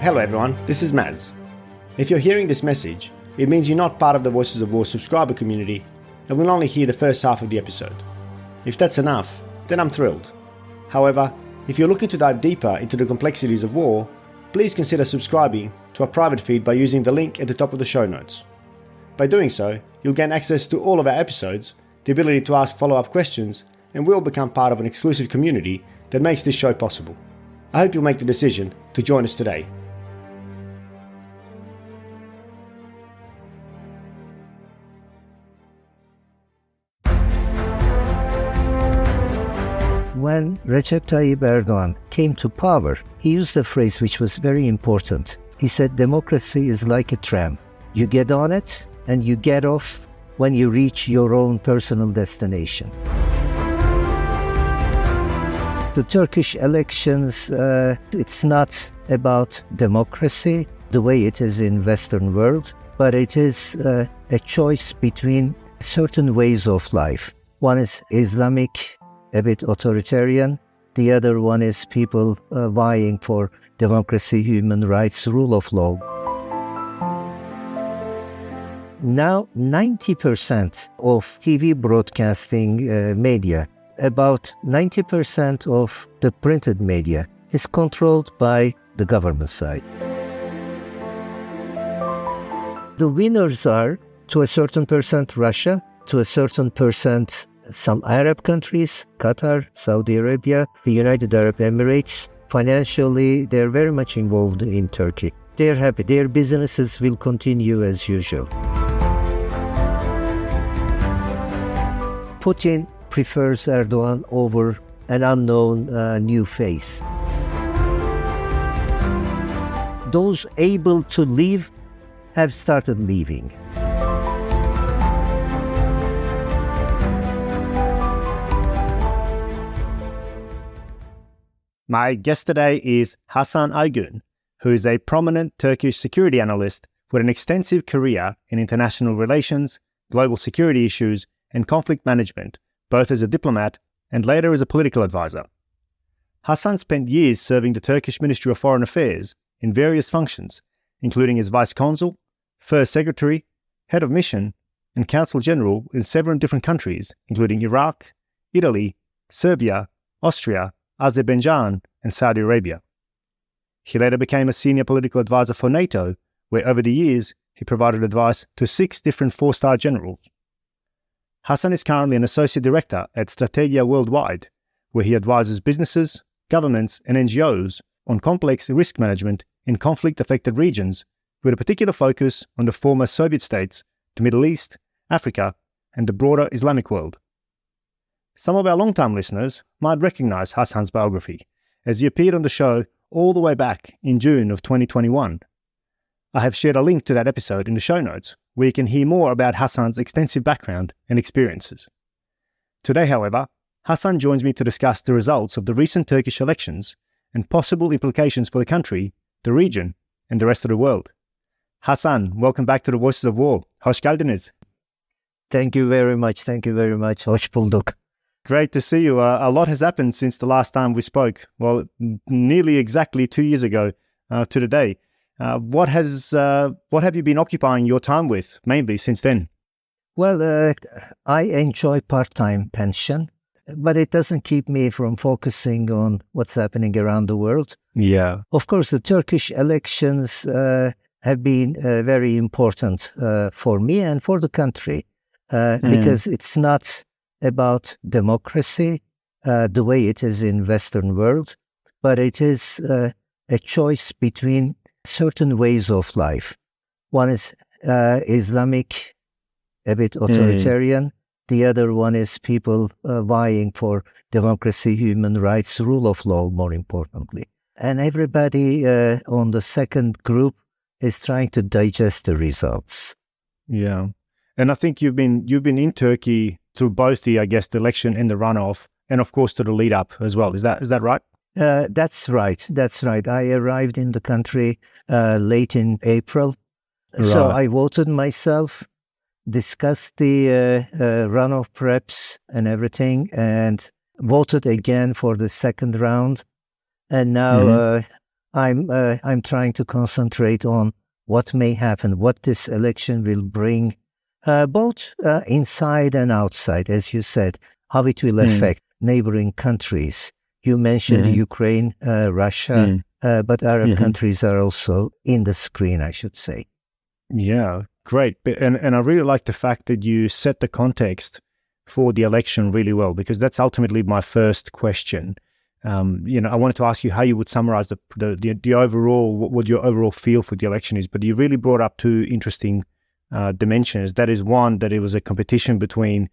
Hello everyone, this is Maz. If you're hearing this message, it means you're not part of the Voices of War subscriber community and will only hear the first half of the episode. If that's enough, then I'm thrilled. However, if you're looking to dive deeper into the complexities of war, please consider subscribing to our private feed by using the link at the top of the show notes. By doing so, you'll gain access to all of our episodes, the ability to ask follow-up questions, and will become part of an exclusive community that makes this show possible. I hope you'll make the decision to join us today. When Recep Tayyip Erdogan came to power, he used a phrase which was very important. He said, democracy is like a tram. You get on it and you get off when you reach your own personal destination. The Turkish elections, it's not about democracy the way it is in Western world, but it is a choice between certain ways of life. One is Islamic, a bit authoritarian. The other one is people vying for democracy, human rights, rule of law. Now, 90% of TV broadcasting media, about 90% of the printed media is controlled by the government side. The winners are, to a certain percent, Russia, to a certain percent, some Arab countries, Qatar, Saudi Arabia, the United Arab Emirates. Financially, they're very much involved in Turkey. They're happy. Their businesses will continue as usual. Putin prefers Erdogan over an unknown new face. Those able to leave have started leaving. My guest today is Hasan Aygun, who is a prominent Turkish security analyst with an extensive career in international relations, global security issues, and conflict management, both as a diplomat and later as a political advisor. Hasan spent years serving the Turkish Ministry of Foreign Affairs in various functions, including as vice consul, first secretary, head of mission, and consul general in several different countries, including Iraq, Italy, Serbia, Austria, Azerbaijan, and Saudi Arabia. He later became a senior political advisor for NATO, where over the years he provided advice to 6 different 4-star generals. Hasan is currently an associate director at Strategia Worldwide, where he advises businesses, governments, and NGOs on complex risk management in conflict-affected regions, with a particular focus on the former Soviet states, the Middle East, Africa, and the broader Islamic world. Some of our long-time listeners might recognize Hasan's biography, as he appeared on the show all the way back in June of 2021. I have shared a link to that episode in the show notes, where you can hear more about Hasan's extensive background and experiences. Today, however, Hasan joins me to discuss the results of the recent Turkish elections and possible implications for the country, the region, and the rest of the world. Hasan, welcome back to the Voices of War. Hoş geldiniz. Thank you very much. Hoş bulduk. Great to see you. A lot has happened since the last time we spoke. Well, nearly exactly 2 years ago to the day. What have you been occupying your time with, mainly, since then? Well, I enjoy part-time pension, but it doesn't keep me from focusing on what's happening around the world. Yeah. Of course, the Turkish elections have been very important for me and for the country because it's not about democracy the way it is in Western world, but it is a choice between certain ways of life. One is Islamic, a bit authoritarian. The other one is people vying for democracy, human rights, rule of law, more importantly. And everybody on the second group is trying to digest the results. Yeah. And I think you've been in Turkey through both the election and the runoff, and of course to the lead up as well. Is that right? That's right. I arrived in the country late in April. Right. So I voted myself, discussed the runoff preps and everything, and voted again for the second round. And now I'm trying to concentrate on what may happen, what this election will bring, both inside and outside, as you said, how it will affect neighboring countries. You mentioned Ukraine, Russia, but Arab countries are also in the screen, I should say. Yeah, great. And I really like the fact that you set the context for the election really well, because that's ultimately my first question. I wanted to ask you how you would summarize the overall, what your overall feel for the election is, but you really brought up two interesting dimensions. That is one, that it was a competition between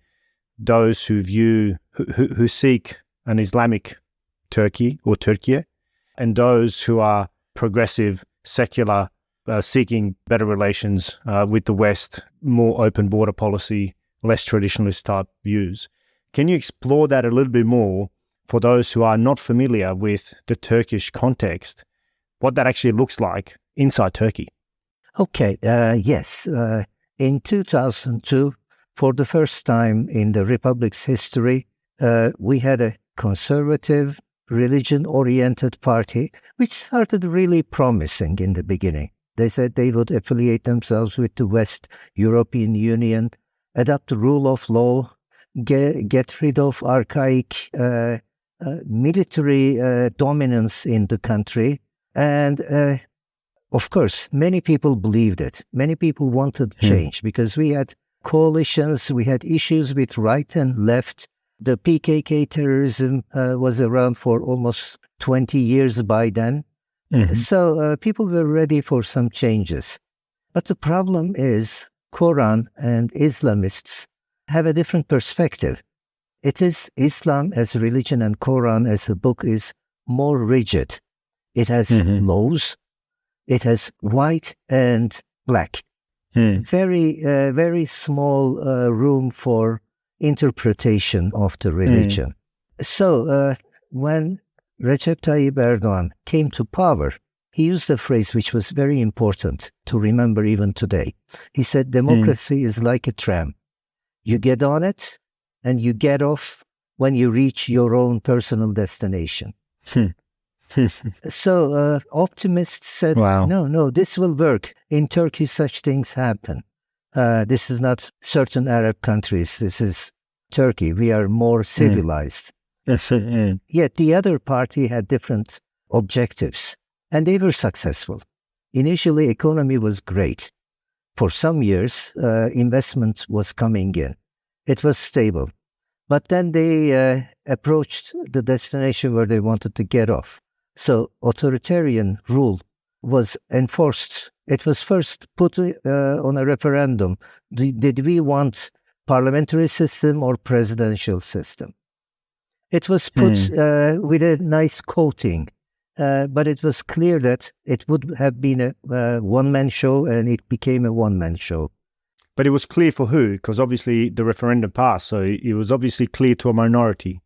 those who seek an Islamic Turkey or Turkey, and those who are progressive, secular, seeking better relations with the West, more open border policy, less traditionalist type views. Can you explore that a little bit more for those who are not familiar with the Turkish context, what that actually looks like inside Turkey? Okay, yes. In 2002, for the first time in the Republic's history, we had a conservative, religion-oriented party, which started really promising in the beginning. They said they would affiliate themselves with the West European Union, adopt the rule of law, get rid of archaic military dominance in the country. And of course, many people believed it. Many people wanted change because we had coalitions, we had issues with right and left. The PKK terrorism was around for almost 20 years by then. So people were ready for some changes. But the problem is Quran and Islamists have a different perspective. It is Islam as a religion and Quran as a book is more rigid. It has laws. It has white and black. Very small room for interpretation of the religion. So when Recep Tayyip Erdogan came to power, he used a phrase which was very important to remember even today. He said, democracy is like a tram. You get on it and you get off when you reach your own personal destination. So optimists said, no, this will work. In Turkey, such things happen. This is not certain Arab countries. This is Turkey. We are more civilized. Yet the other party had different objectives, and they were successful. Initially, economy was great. For some years, investment was coming in. It was stable. But then they approached the destination where they wanted to get off. So authoritarian rule was enforced. It was first put on a referendum. Did we want parliamentary system or presidential system? It was put with a nice coating, but it was clear that it would have been a one-man show, and it became a one-man show. But it was clear for who? Because obviously the referendum passed, so it was obviously clear to a minority.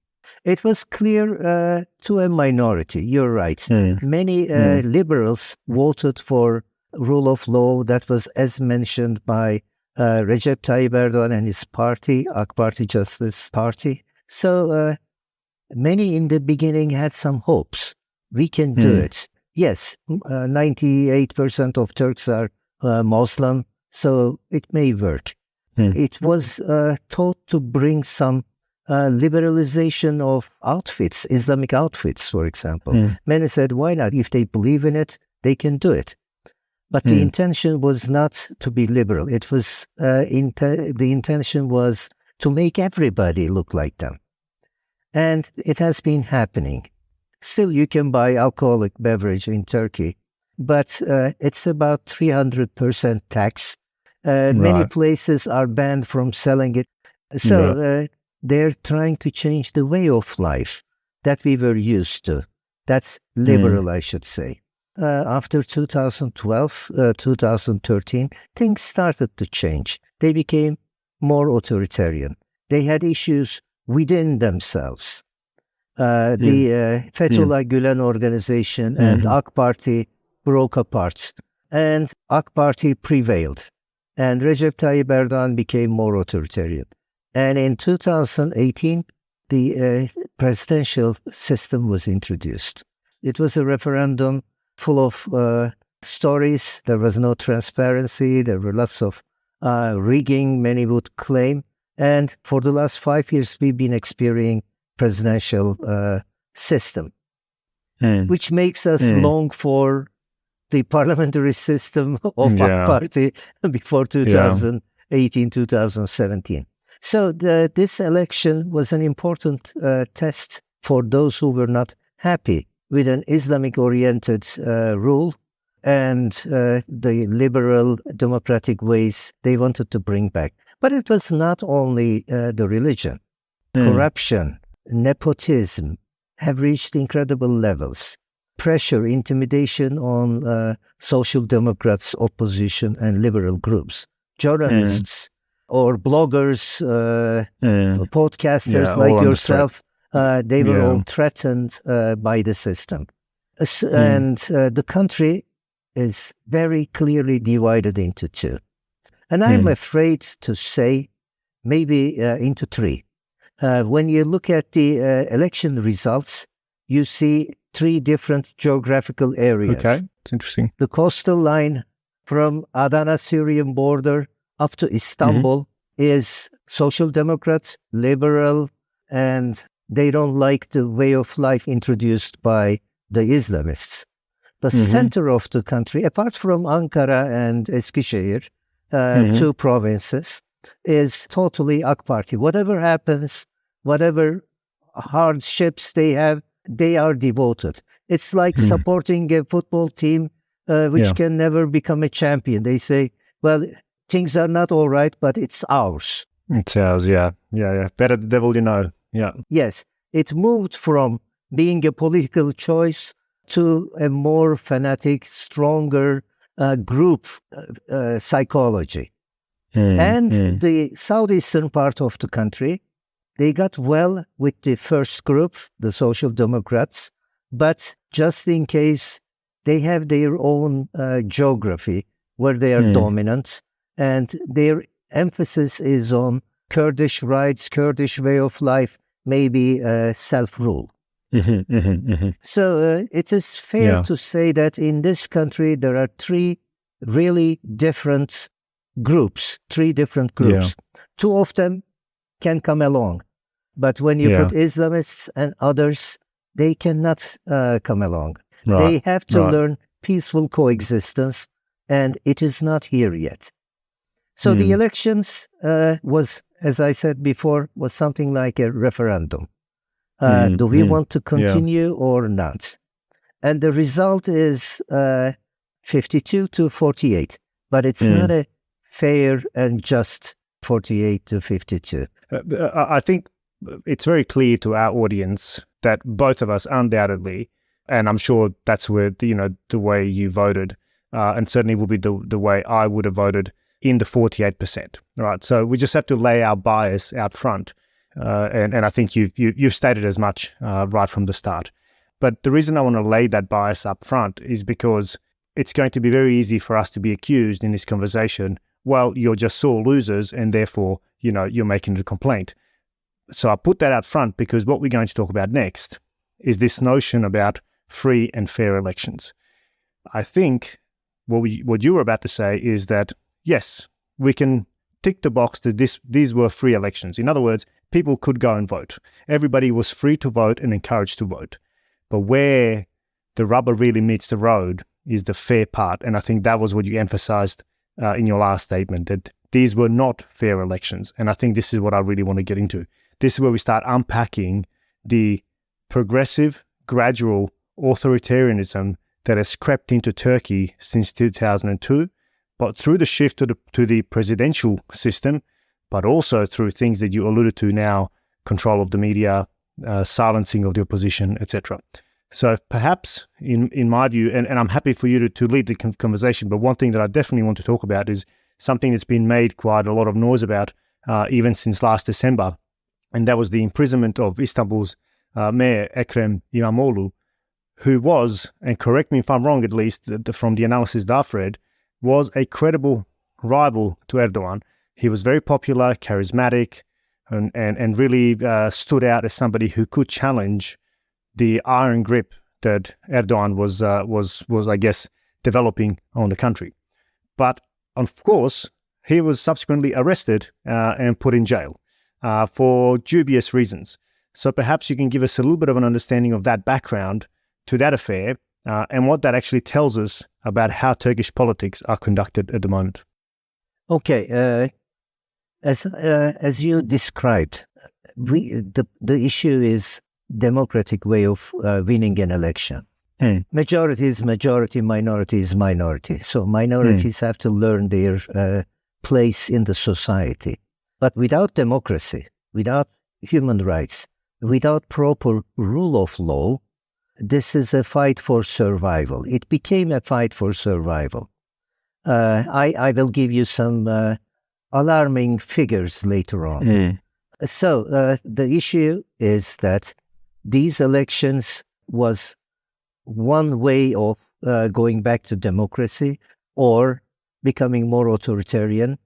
It was clear to a minority, you're right. Many liberals voted for rule of law that was as mentioned by Recep Tayyip Erdogan and his party, AK Party Justice Party. So many in the beginning had some hopes. We can do it. Yes, 98% of Turks are Muslim, so it may work. It was thought to bring some liberalization of outfits, Islamic outfits, for example. Many said, why not? If they believe in it, they can do it. But the intention was not to be liberal. It was the intention was to make everybody look like them. And it has been happening. Still, you can buy alcoholic beverage in Turkey, but it's about 300% tax. Many places are banned from selling it. So they're trying to change the way of life that we were used to. That's liberal, I should say. After 2012, 2013, things started to change. They became more authoritarian. They had issues within themselves. The Fethullah Gülen organization and AK Party broke apart, and AK Party prevailed, and Recep Tayyip Erdogan became more authoritarian. And in 2018, the presidential system was introduced. It was a referendum full of stories. There was no transparency. There were lots of rigging, many would claim. And for the last 5 years, we've been experiencing presidential system, which makes us long for the parliamentary system of our party before 2018, 2017. So this election was an important test for those who were not happy with an Islamic-oriented rule and the liberal democratic ways they wanted to bring back. But it was not only the religion. Corruption, nepotism have reached incredible levels. Pressure, intimidation on social democrats, opposition, and liberal groups. Journalists or bloggers, podcasters like yourself, they were all threatened by the system. And the country is very clearly divided into two. And I'm afraid to say maybe into three. When you look at the election results, you see three different geographical areas. Okay, it's interesting. The coastal line from Adana Syrian border up to Istanbul is social democrat, liberal, and they don't like the way of life introduced by the Islamists. The center of the country, apart from Ankara and Eskişehir, two provinces, is totally AK Party. Whatever happens, whatever hardships they have, they are devoted. It's like supporting a football team which can never become a champion. They say, well, things are not all right, but it's ours. It's ours, yeah. Better the devil you know, yeah. Yes, it moved from being a political choice to a more fanatic, stronger group psychology. And the southeastern part of the country, they got well with the first group, the Social Democrats, but just in case they have their own geography where they are dominant, and their emphasis is on Kurdish rights, Kurdish way of life, maybe self-rule. So it is fair to say that in this country there are three really different groups, Two of them can come along. But when you put Islamists and others, they cannot come along. They have to learn peaceful coexistence, and it is not here yet. So the elections was, as I said before, was something like a referendum. Do we want to continue or not? And the result is 52 to 48, but it's not a fair and just 48 to 52. I think it's very clear to our audience that both of us undoubtedly, and I'm sure that's where, the way you voted, and certainly will be the way I would have voted in the 48%, right? So we just have to lay our bias out front. And I think you've stated as much right from the start. But the reason I want to lay that bias up front is because it's going to be very easy for us to be accused in this conversation, well, you're just sore losers and therefore, you're making a complaint. So I put that out front because what we're going to talk about next is this notion about free and fair elections. I think what you were about to say is that, yes, we can tick the box that these were free elections. In other words, people could go and vote. Everybody was free to vote and encouraged to vote. But where the rubber really meets the road is the fair part. And I think that was what you emphasized in your last statement, that these were not fair elections. And I think this is what I really want to get into. This is where we start unpacking the progressive, gradual authoritarianism that has crept into Turkey since 2002, but through the shift to the presidential system, but also through things that you alluded to now, control of the media, silencing of the opposition, etc. So perhaps, in my view, and I'm happy for you to lead the conversation, but one thing that I definitely want to talk about is something that's been made quite a lot of noise about even since last December, and that was the imprisonment of Istanbul's mayor, Ekrem İmamoğlu, who was, and correct me if I'm wrong at least, from the analysis that I've read, was a credible rival to Erdogan. He was very popular, charismatic, and really stood out as somebody who could challenge the iron grip that Erdogan was I guess developing on the country. But of course, he was subsequently arrested and put in jail for dubious reasons. So perhaps you can give us a little bit of an understanding of that background to that affair and what that actually tells us about how Turkish politics are conducted at the moment. Okay, as you described, the issue is democratic way of winning an election. Majority is majority, minority is minority. So minorities have to learn their place in the society. But without democracy, without human rights, without proper rule of law, this is a fight for survival. It became a fight for survival. I will give you some alarming figures later on. So the issue is that these elections was one way of going back to democracy or becoming more authoritarian,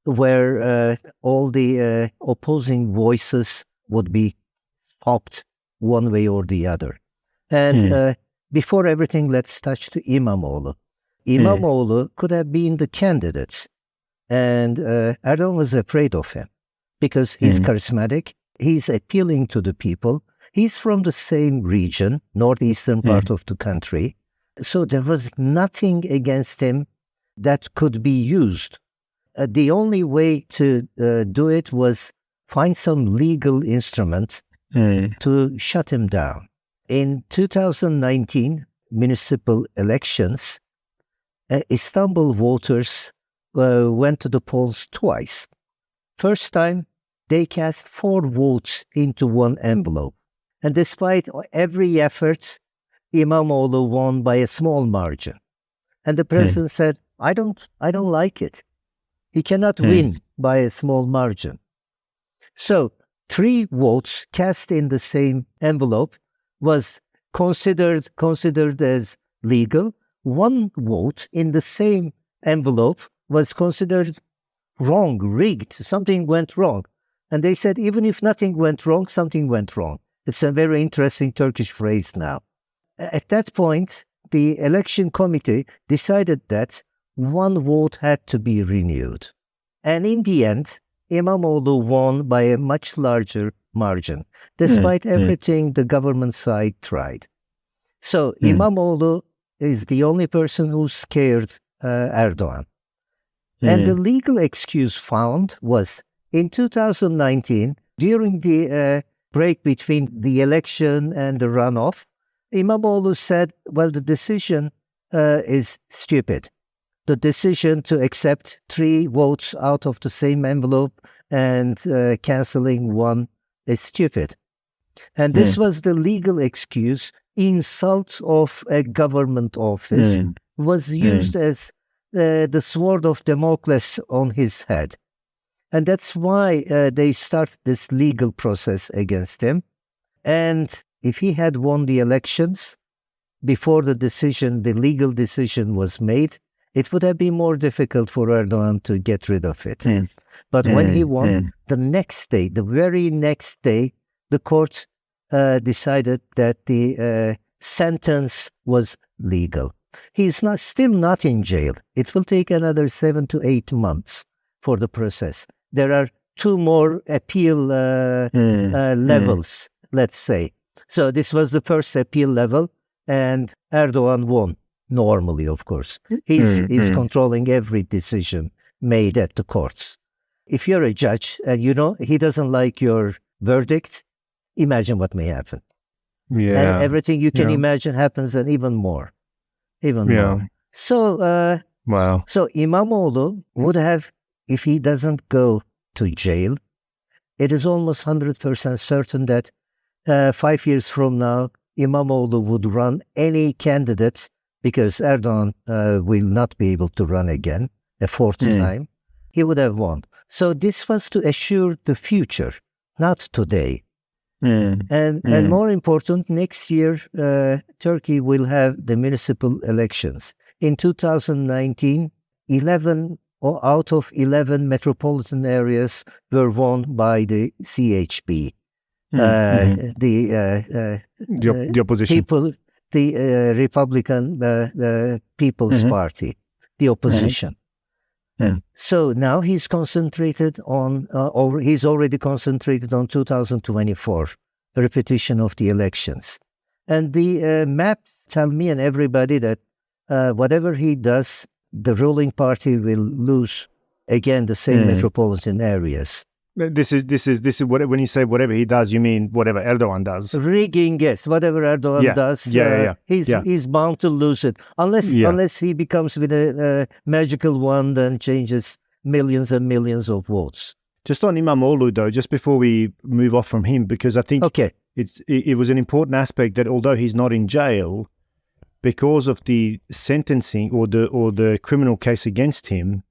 where all the opposing voices would be stopped one way or the other. And before everything, let's touch to İmamoğlu. İmamoğlu could have been the candidate, and Erdogan was afraid of him because he's charismatic, he's appealing to the people, he's from the same region, northeastern part of the country, so there was nothing against him that could be used. The only way to do it was find some legal instrument to shut him down. In 2019 municipal elections, Istanbul voters went to the polls twice. First time, they cast 4 votes into one envelope. And despite every effort, İmamoğlu won by a small margin. And the president said, I don't like it. He cannot win by a small margin. So 3 votes cast in the same envelope was considered as legal. 1 vote in the same envelope was considered wrong, rigged. Something went wrong. And they said, even if nothing went wrong, something went wrong. It's a very interesting Turkish phrase now. At that point, the election committee decided that 1 vote had to be renewed. And in the end, İmamoğlu won by a much larger margin, despite everything the government side tried. So İmamoğlu is the only person who scared Erdogan. And the legal excuse found was in 2019, during the break between the election and the runoff, İmamoğlu said, well, the decision is stupid. The decision to accept 3 votes out of the same envelope and cancelling 1 is stupid. And this was the legal excuse. Insult of a government office was used as the sword of Damocles on his head. And that's why they start this legal process against him. And if he had won the elections before the legal decision was made, it would have been more difficult for Erdogan to get rid of it. But when he won, the very next day, the court decided that the sentence was legal. He's still not in jail. It will take another 7 to 8 months for the process. There are 2 more appeal levels, let's say. So this was the first appeal level, and Erdogan won. Normally, of course. He's controlling every decision made at the courts. If you're a judge and you know he doesn't like your verdict, imagine what may happen. Yeah. And everything you can imagine happens, and even more. More. So, So İmamoğlu would have, if he doesn't go to jail, it is almost 100% certain that 5 years from now, İmamoğlu would run any candidate, because Erdogan will not be able to run again a 4th time. He would have won. So this was to assure the future, not today. And more important, next year, Turkey will have the municipal elections. In 2019, 11 out of 11 metropolitan areas were won by the CHP. The opposition. the Republican, the People's Party, the opposition. So now he's concentrated on, or he's already concentrated on 2024, a repetition of the elections. And the maps tell me and everybody that whatever he does, the ruling party will lose again the same metropolitan areas. This is what, when you say whatever he does, you mean whatever Erdogan does? Rigging, yes, whatever Erdogan does, he's bound to lose it unless he becomes with a magical wand and changes millions and millions of votes. Just on Imamoglu, though, just before we move off from him, because I think it was an important aspect that although he's not in jail, because of the sentencing or the criminal case against him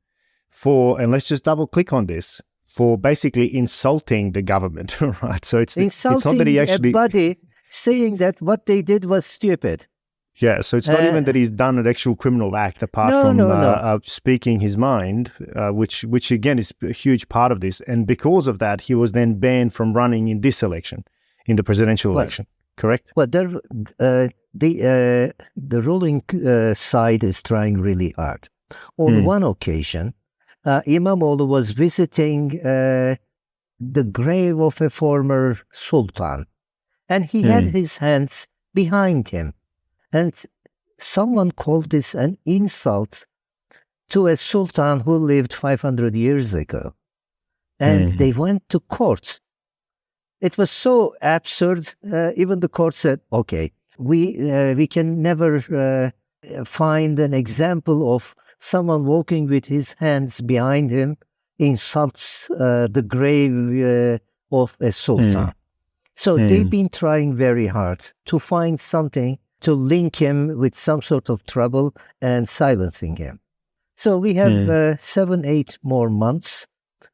for, and let's just double click on this, for basically insulting the government, right? So it's not that he actually everybody saying that what they did was stupid. Yeah, so it's not even that he's done an actual criminal act apart from speaking his mind, which again is a huge part of this. And because of that, he was then banned from running in this election, in the presidential election. Correct? Well, the ruling side is trying really hard. On one occasion, Imamoglu was visiting the grave of a former sultan, and he had his hands behind him. And someone called this an insult to a sultan who lived 500 years ago. And they went to court. It was so absurd, even the court said, okay, we can never find an example of someone walking with his hands behind him insults the grave of a sultan. So they've been trying very hard to find something to link him with some sort of trouble and silencing him. So we have 7-8 more months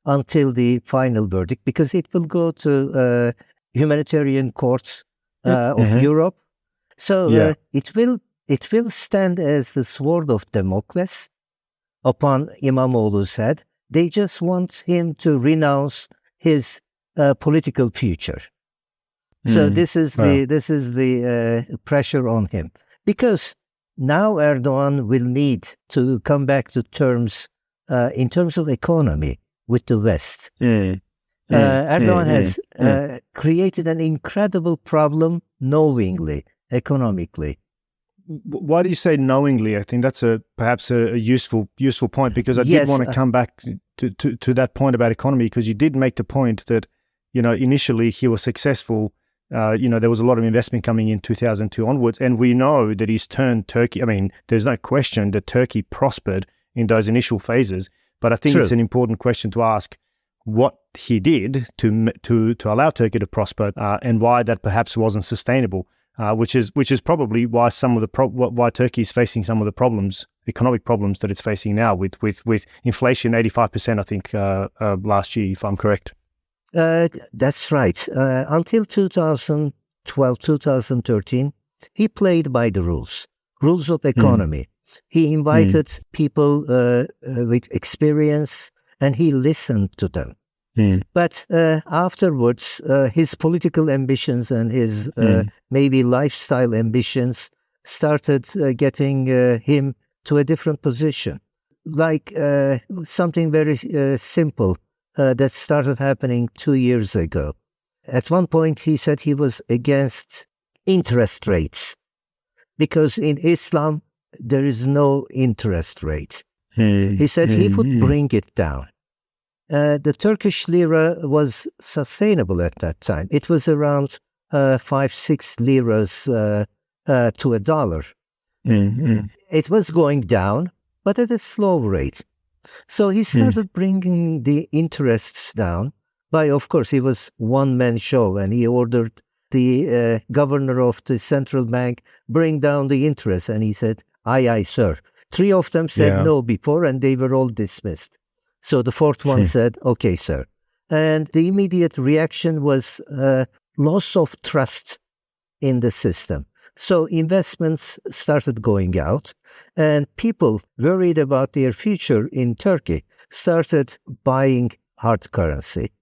until the final verdict, because it will go to humanitarian courts of Europe. So it will stand as the sword of Damocles upon Imamoglu's head. They just want him to renounce his political future. So this is the pressure on him, because now Erdogan will need to come back to terms in terms of economy with the West. Erdogan has created an incredible problem knowingly, economically. Why do you say knowingly? I think that's perhaps a useful point, because I did want to come back to that point about economy, because you did make the point that, initially he was successful. There was a lot of investment coming in 2002 onwards, and we know that he's turned Turkey. I mean, there's no question that Turkey prospered in those initial phases, but I think it's an important question to ask what he did to allow Turkey to prosper, and why that perhaps wasn't sustainable, which is probably why why Turkey is facing some of the economic problems that it's facing now with inflation 85%, I think, last year, if I'm correct. That's right. Until 2012, 2013, he played by the rules of economy. He invited people with experience, and he listened to them. But afterwards, his political ambitions and his maybe lifestyle ambitions started getting him to a different position. Like something very simple. That started happening 2 years ago. At one point, he said he was against interest rates, because in Islam, there is no interest rate. He said he would bring it down. The Turkish lira was sustainable at that time. It was around 5-6 liras to a dollar. It was going down, but at a slow rate. So he started bringing the interests down by, of course, he was one-man show, and he ordered the governor of the central bank, bring down the interest. And he said, aye, sir. 3 of them said no before, and they were all dismissed. So the 4th one said, okay, sir. And the immediate reaction was loss of trust in the system. So investments started going out, and people worried about their future in Turkey started buying hard currency.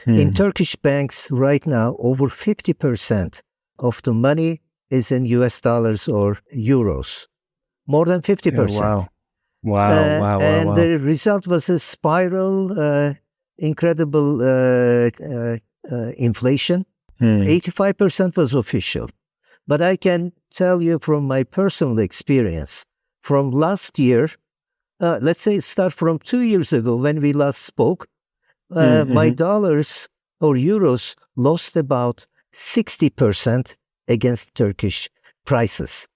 In Turkish banks right now, over 50% of the money is in US dollars or euros, more than 50%. Wow. Wow. And the result was a spiral, incredible inflation. 85% was official. But I can tell you from my personal experience, from last year, let's say start from 2 years ago when we last spoke, my dollars or euros lost about 60% against Turkish prices.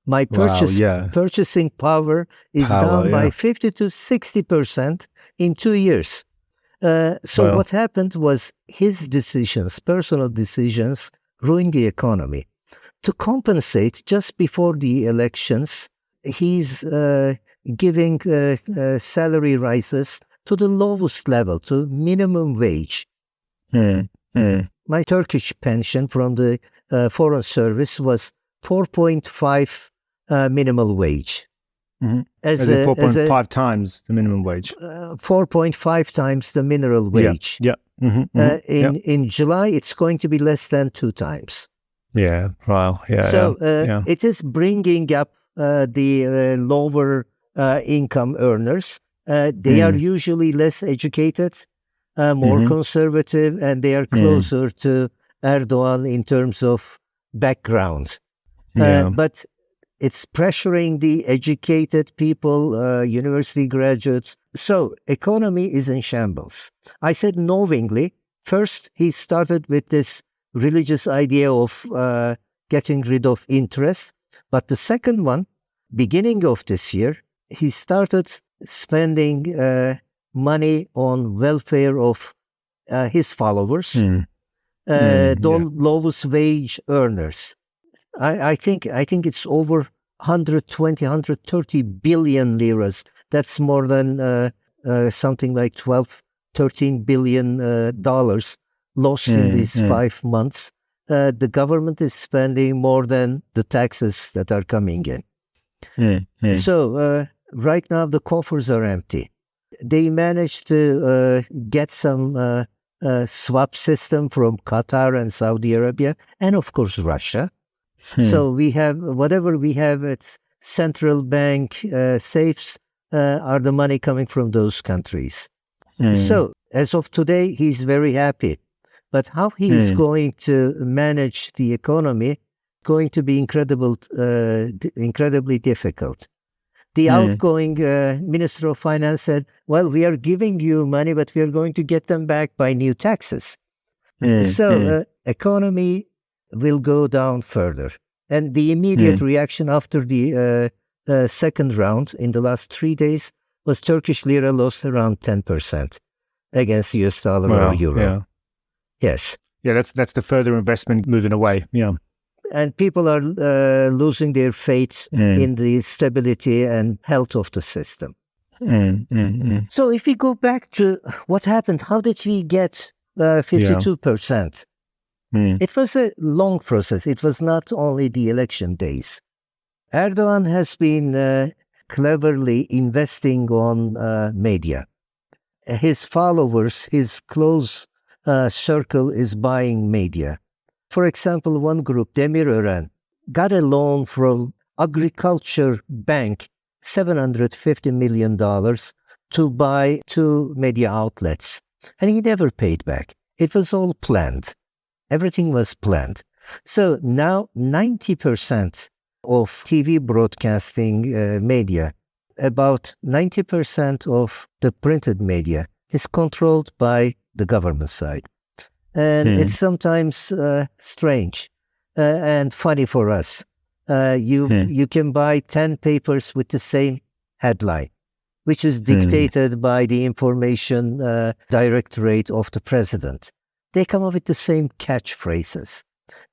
My purchasing power is down by 50 to 60% in 2 years. What happened was his decisions, personal decisions, ruined the economy. To compensate, just before the elections, he's giving salary rises to the lowest level, to minimum wage. My Turkish pension from the Foreign Service was 4.5 minimal wage. As in 4.5 times the minimum wage. 4.5 times the minimal wage. In July, it's going to be less than 2 times. Yeah, wow. It is bringing up the lower income earners. They are usually less educated, more conservative, and they are closer to Erdogan in terms of background. But it's pressuring the educated people, university graduates. So economy is in shambles. I said knowingly. First, he started with this religious idea of getting rid of interest. But the second one, beginning of this year, he started spending money on welfare of his followers, lowest wage earners. I think it's over 120, 130 billion liras. That's more than something like 12, 13 billion dollars lost in these 5 months. The government is spending more than the taxes that are coming in. So right now the coffers are empty. They managed to get some swap system from Qatar and Saudi Arabia, and of course Russia. So we have whatever we have at central bank safes are the money coming from those countries. So as of today, he's very happy. But how he is going to manage the economy going to be incredibly difficult. The outgoing Minister of Finance said, well, we are giving you money, but we are going to get them back by new taxes. Economy will go down further. And the immediate reaction after the second round in the last 3 days was Turkish lira lost around 10% against US dollar or euro. Yeah. Yes. Yeah, that's the further investment moving away. Yeah. And people are losing their faith in the stability and health of the system. So if we go back to what happened, how did we get 52%? It was a long process. It was not only the election days. Erdogan has been cleverly investing on media. His followers, his close circle is buying media. For example, one group, Demirören, got a loan from Agriculture Bank, $750 million to buy 2 media outlets. And he never paid back. It was all planned. Everything was planned. So now 90% of TV broadcasting media, about 90% of the printed media is controlled by the government side. And it's sometimes strange and funny for us. You can buy 10 papers with the same headline, which is dictated by the information directorate of the president. They come up with the same catchphrases,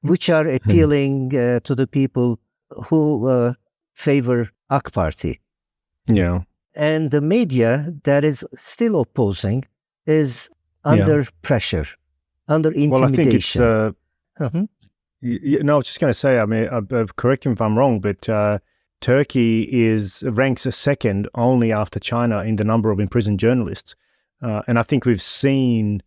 which are appealing to the people who favor AK Party. Yeah. And the media that is still opposing is under pressure, under intimidation. Well, I think it's... I was just going to say, I mean, correct me if I'm wrong, but Turkey ranks a second only after China in the number of imprisoned journalists. And I think we've seen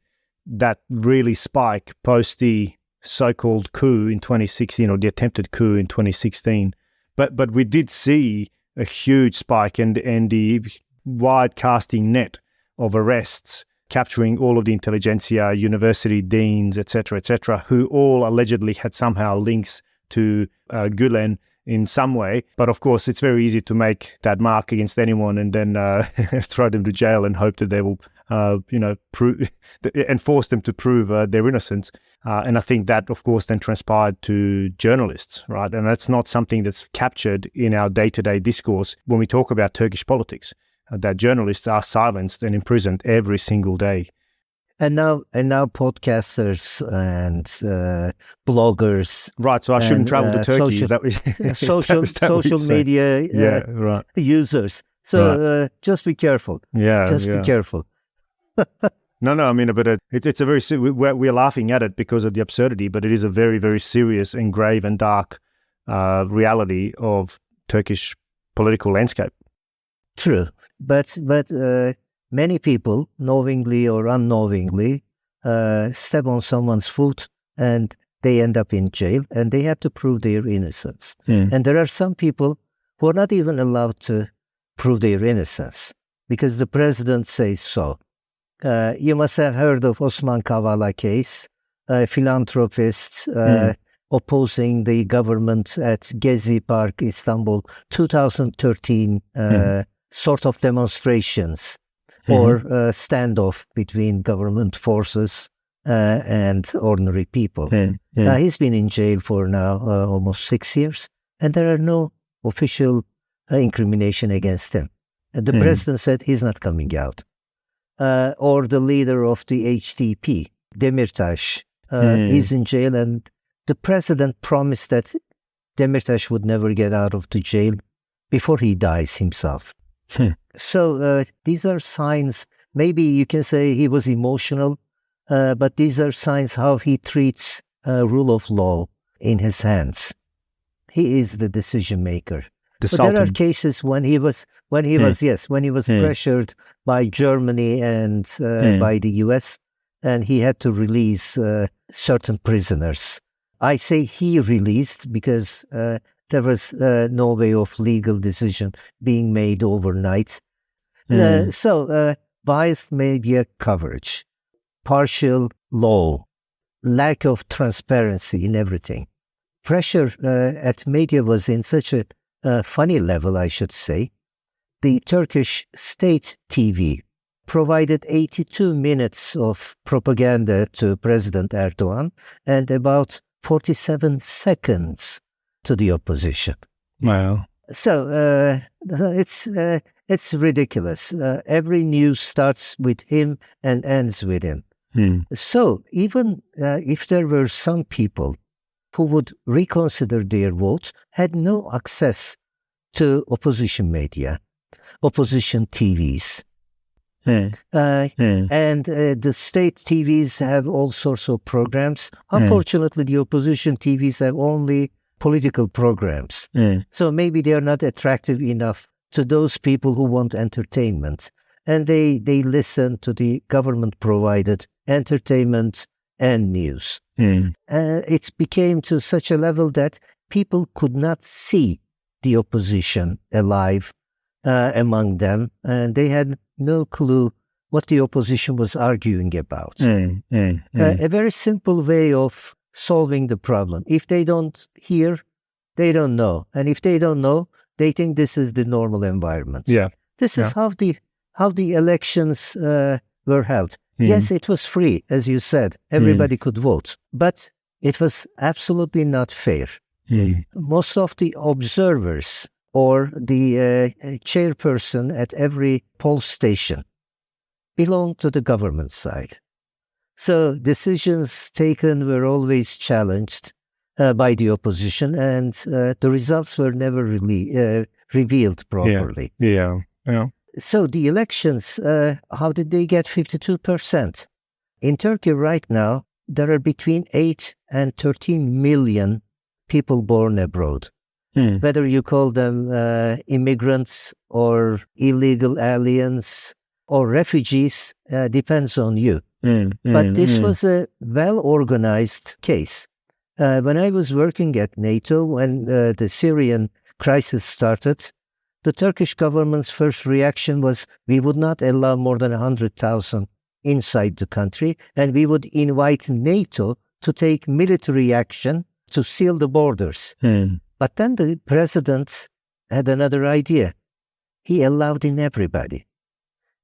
that really spike post the so-called coup in 2016, or the attempted coup in 2016. But we did see a huge spike and the wide casting net of arrests, capturing all of the intelligentsia, university deans, etc., who all allegedly had somehow links to Gulen in some way. But of course, it's very easy to make that mark against anyone and then throw them to jail and hope that they will, and force them to prove their innocence. And I think that, of course, then transpired to journalists, right? And that's not something that's captured in our day-to-day discourse when we talk about Turkish politics, that journalists are silenced and imprisoned every single day. And now podcasters and bloggers. Right, so I shouldn't travel to Turkey. Social media users. So just be careful. Be careful. No, I mean, but it's a very, we're laughing at it because of the absurdity, but it is a very, very serious and grave and dark reality of Turkish political landscape. True, but many people, knowingly or unknowingly, step on someone's foot and they end up in jail and they have to prove their innocence. And there are some people who are not even allowed to prove their innocence because the president says so. You must have heard of Osman Kavala case, a philanthropist opposing the government at Gezi Park, Istanbul, 2013 sort of demonstrations or standoff between government forces and ordinary people. He's been in jail for now almost 6 years, and there are no official incrimination against him. And the president said he's not coming out. Or the leader of the HDP, Demirtas, is in jail, and the president promised that Demirtas would never get out of the jail before he dies himself. So these are signs. Maybe you can say he was emotional, but these are signs how he treats rule of law in his hands. He is the decision maker. But there are cases when he was pressured by Germany and by the US, and he had to release certain prisoners. I say he released because there was no way of legal decision being made overnight. So biased media coverage, partial law, lack of transparency in everything. Pressure at media was in such a funny level, I should say. The Turkish state TV provided 82 minutes of propaganda to President Erdogan and about 47 seconds to the opposition. Wow. So it's ridiculous. Every news starts with him and ends with him. So even if there were some people who would reconsider their vote, had no access to opposition media, opposition TVs. And the state TVs have all sorts of programs. Unfortunately, the opposition TVs have only political programs. So maybe they are not attractive enough to those people who want entertainment. And they listen to the government-provided entertainment and news. It became to such a level that people could not see the opposition alive among them, and they had no clue what the opposition was arguing about. A very simple way of solving the problem. If they don't hear, they don't know. And if they don't know, they think this is the normal environment. This is how the elections were held. Yes, it was free, as you said. Everybody could vote. But it was absolutely not fair. Most of the observers or the chairperson at every poll station belonged to the government side. So decisions taken were always challenged by the opposition, and the results were never really revealed properly. So the elections, how did they get 52%? In Turkey right now, there are between 8 and 13 million people born abroad. Whether you call them immigrants or illegal aliens or refugees depends on you. But this was a well-organized case. When I was working at NATO, when the Syrian crisis started, the Turkish government's first reaction was we would not allow more than 100,000 inside the country, and we would invite NATO to take military action to seal the borders. But then the president had another idea. He allowed in everybody.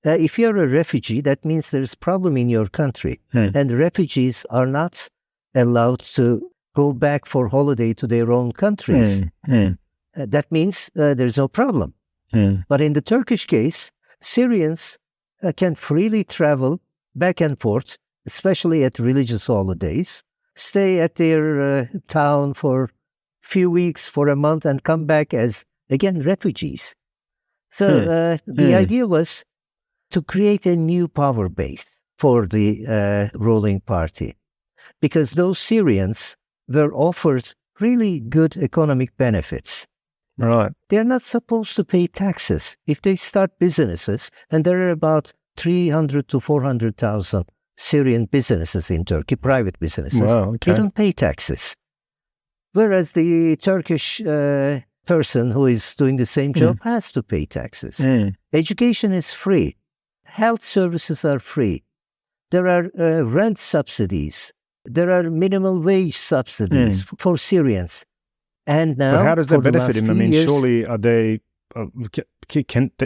If you're a refugee, that means there's a problem in your country, and refugees are not allowed to go back for holiday to their own countries. That means there's no problem. But in the Turkish case, Syrians can freely travel back and forth, especially at religious holidays, stay at their town for a few weeks, for a month, and come back as, again, refugees. So the idea was to create a new power base for the ruling party, because those Syrians were offered really good economic benefits. Right. They're not supposed to pay taxes. If they start businesses, and there are about 300 to 400,000 Syrian businesses in Turkey, private businesses, they don't pay taxes. Whereas the Turkish person who is doing the same job has to pay taxes. Education is free. Health services are free. There are rent subsidies. There are minimum wage subsidies for Syrians. And now, but how does that benefit him? I mean, years, surely are they?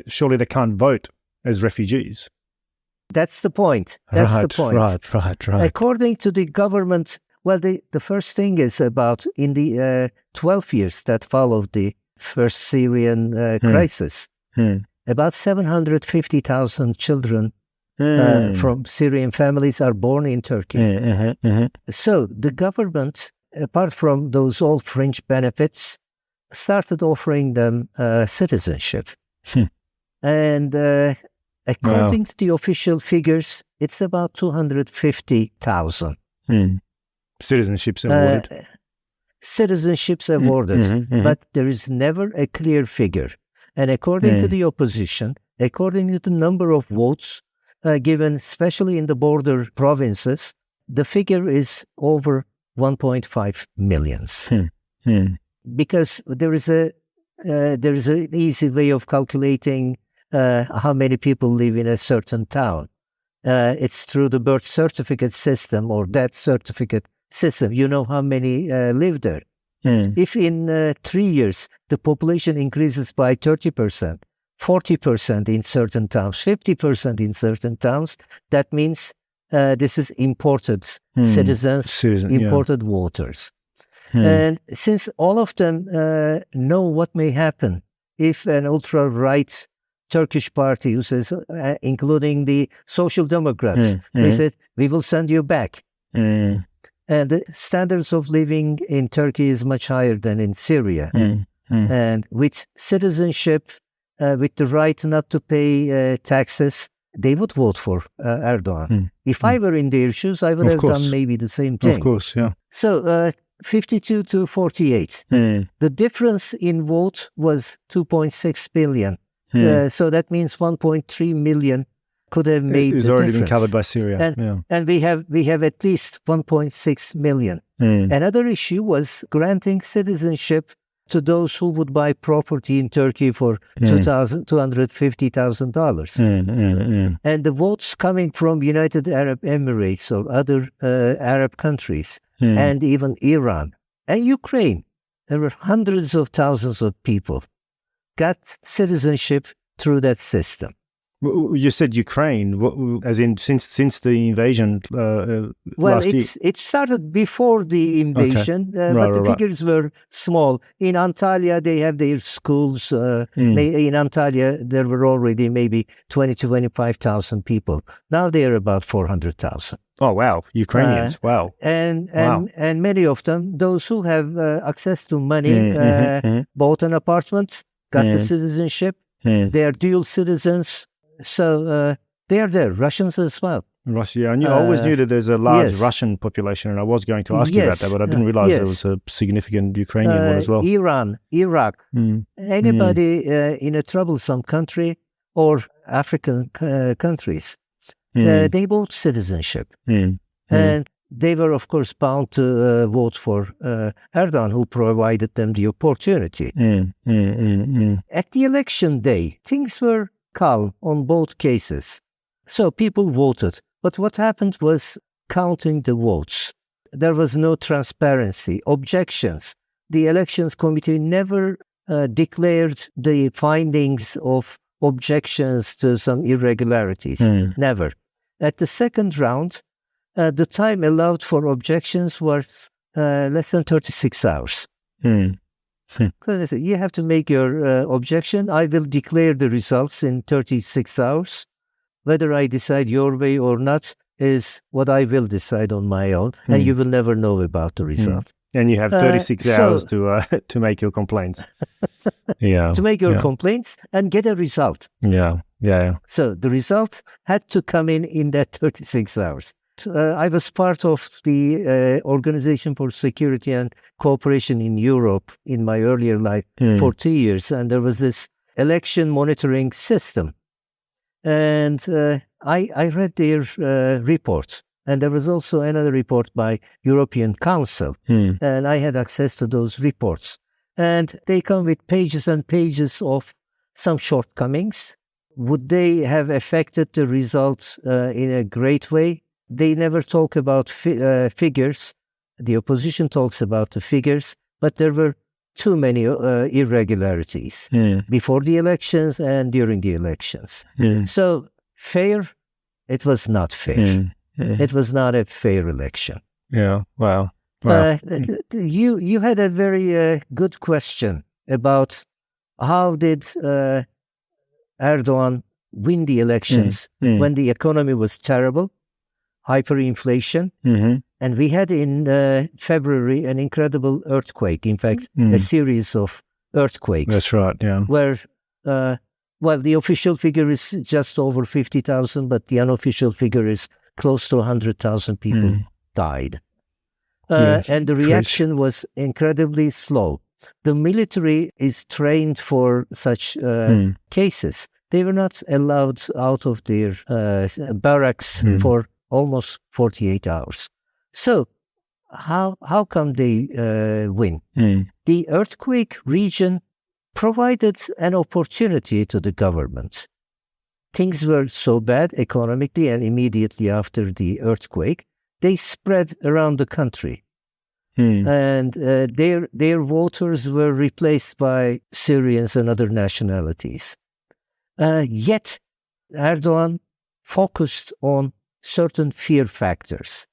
Surely they can't vote as refugees. That's the point. That's the point. Right. According to the government, well, the first thing is about in the 12 years that followed the first Syrian crisis, about 750,000 children from Syrian families are born in Turkey. So the government, apart from those old fringe benefits, started offering them citizenship. And according to the official figures, it's about 250,000. Citizenships awarded. Citizenships awarded, but there is never a clear figure. And according to the opposition, according to the number of votes given, especially in the border provinces, the figure is over 1.5 millions. Because there is an easy way of calculating how many people live in a certain town. It's through the birth certificate system or death certificate system. You know how many live there. If in 3 years the population increases by 30%, 40% in certain towns, 50% in certain towns, that means this is imported citizens, imported voters. And since all of them know what may happen if an ultra-right Turkish party, who says, including the Social Democrats, they said, we will send you back. And the standards of living in Turkey is much higher than in Syria. And with citizenship, with the right not to pay taxes, they would vote for Erdogan. If I were in their shoes, I would have done maybe the same thing. Of course, yeah. So 52 to 48. The difference in vote was 2.6 billion. So that means 1.3 million could have made it's the already difference. been covered by Syria. And we have at least 1.6 million. Another issue was granting citizenship to those who would buy property in Turkey for $250,000. And the votes coming from United Arab Emirates or other Arab countries, and even Iran and Ukraine, there were hundreds of thousands of people got citizenship through that system. You said Ukraine, as in since the invasion last year? It started before the invasion, but the figures were small. In Antalya, they have their schools. In Antalya, there were already maybe 20 to 25,000 people. Now they are about 400,000. Oh, wow. Ukrainians, wow. And many of them, those who have access to money, bought an apartment, got the citizenship. They are dual citizens. So they are there, Russians as well. Russia, I always knew that there's a large Russian population, and I was going to ask you about that, but I didn't realize there was a significant Ukrainian one as well. Iran, Iraq, anybody in a troublesome country or African countries, they bought citizenship. And they were, of course, bound to vote for Erdogan, who provided them the opportunity. At the election day, things were calm on both cases. So people voted. But what happened was counting the votes. There was no transparency, objections. The elections committee never declared the findings of objections to some irregularities. Never. At the second round, the time allowed for objections was less than 36 hours. So they said, you have to make your objection. I will declare the results in 36 hours. Whether I decide your way or not is what I will decide on my own, and you will never know about the result. And you have 36 hours to make your complaints. To make your complaints and get a result. So the result had to come in that 36 hours. I was part of the Organization for Security and Cooperation in Europe in my earlier life for 2 years, and there was this election monitoring system. And I read their report. And there was also another report by European Council. And I had access to those reports. And they come with pages and pages of some shortcomings. Would they have affected the results in a great way? They never talk about figures. The opposition talks about the figures, but there were too many irregularities before the elections and during the elections. So fair, it was not fair. It was not a fair election. Wow. You had a very good question about how did Erdogan win the elections when the economy was terrible, hyperinflation, and we had in February an incredible earthquake. In fact, a series of earthquakes. That's right, Where, the official figure is just over 50,000, but the unofficial figure is close to 100,000 people died. And the reaction was incredibly slow. The military is trained for such cases. They were not allowed out of their barracks for almost 48 hours. So how come they win? The earthquake region provided an opportunity to the government. Things were so bad economically, and immediately after the earthquake, they spread around the country. And their voters were replaced by Syrians and other nationalities. Yet Erdogan focused on certain fear factors.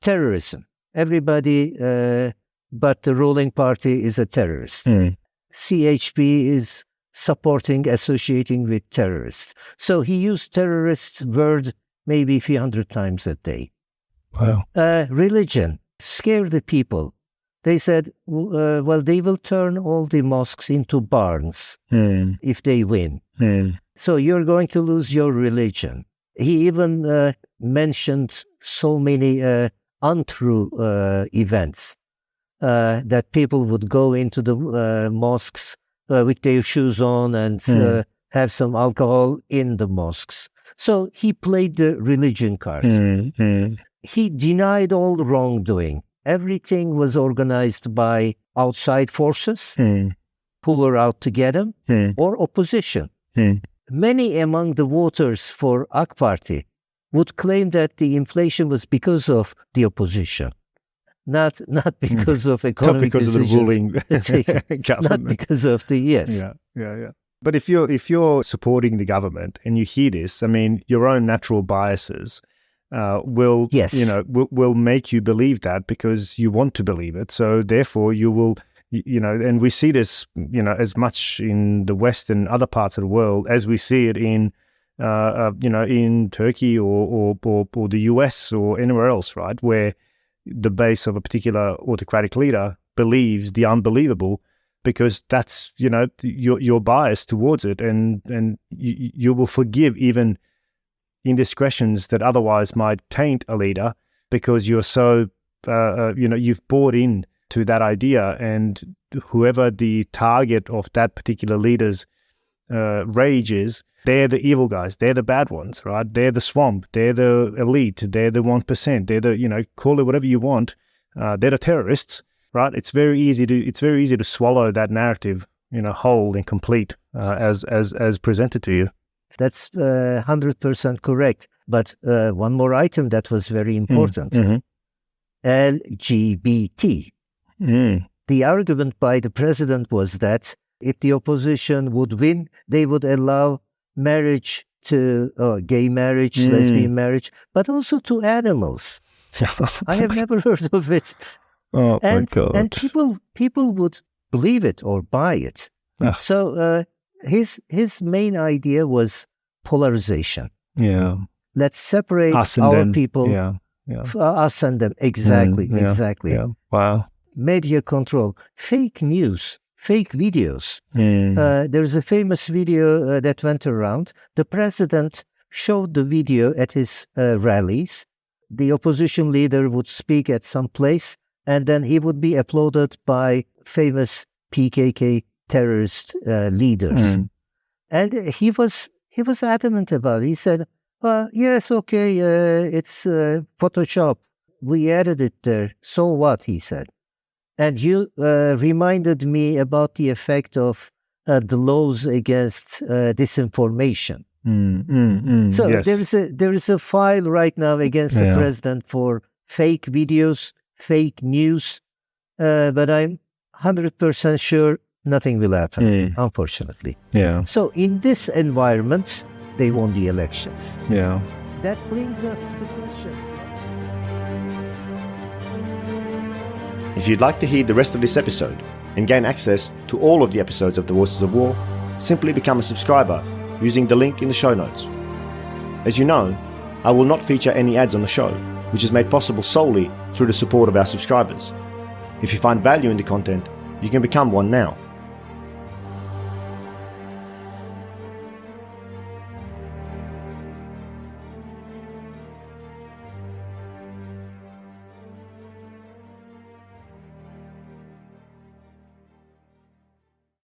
Terrorism. Everybody but the ruling party is a terrorist. CHP is supporting, associating with terrorists. So he used terrorist word maybe a few hundred times a day. Wow. Religion. Scare the people. They said, they will turn all the mosques into barns if they win. So you're going to lose your religion. He even mentioned so many untrue events that people would go into the mosques with their shoes on and have some alcohol in the mosques. So he played the religion card. He denied all wrongdoing. Everything was organized by outside forces who were out to get him or opposition. Many among the voters for AK Party would claim that the inflation was because of the opposition, not because of economic decisions. Not because of the ruling government. Not because of the Yeah. But if you're supporting the government and you hear this, I mean, your own natural biases will make you believe that because you want to believe it. So therefore, you will, and we see this, as much in the West and other parts of the world as we see it in Turkey or the US or anywhere else, right? Where the base of a particular autocratic leader believes the unbelievable because that's, your bias towards it, and you will forgive even indiscretions that otherwise might taint a leader because you're so, you've bought in to that idea, and whoever the target of that particular leader's rage is, They're the evil guys. They're the bad ones, right? They're the swamp. They're the elite. They're the 1%. They're the, call it whatever you want. They're the terrorists, right? It's very easy to swallow that narrative, whole and complete as presented to you. That's 100% correct. But one more item that was very important. LGBT. The argument by the president was that if the opposition would win, they would allow marriage to gay marriage, lesbian marriage, but also to animals. I have never heard of it. Oh, my God. And people would believe it or buy it. So his main idea was polarization. Yeah. Let's separate us and our them. people. Yeah. Us and them. Exactly. Yeah. Wow. Media control, fake news, fake videos. There's a famous video that went around. The president showed the video at his rallies. The opposition leader would speak at some place, and then he would be applauded by famous PKK terrorist leaders. And he was adamant about it. He said, yes, okay, it's Photoshop. We added it there. So what, he said. And you reminded me about the effect of the laws against disinformation. So yes. there is a file right now against the president for fake videos, fake news, but I'm 100% sure nothing will happen, unfortunately. Yeah. So in this environment, they won the elections. Yeah. That brings us to the question. If you'd like to hear the rest of this episode and gain access to all of the episodes of The Voices of War, simply become a subscriber using the link in the show notes. As you know, I will not feature any ads on the show, which is made possible solely through the support of our subscribers. If you find value in the content, you can become one now.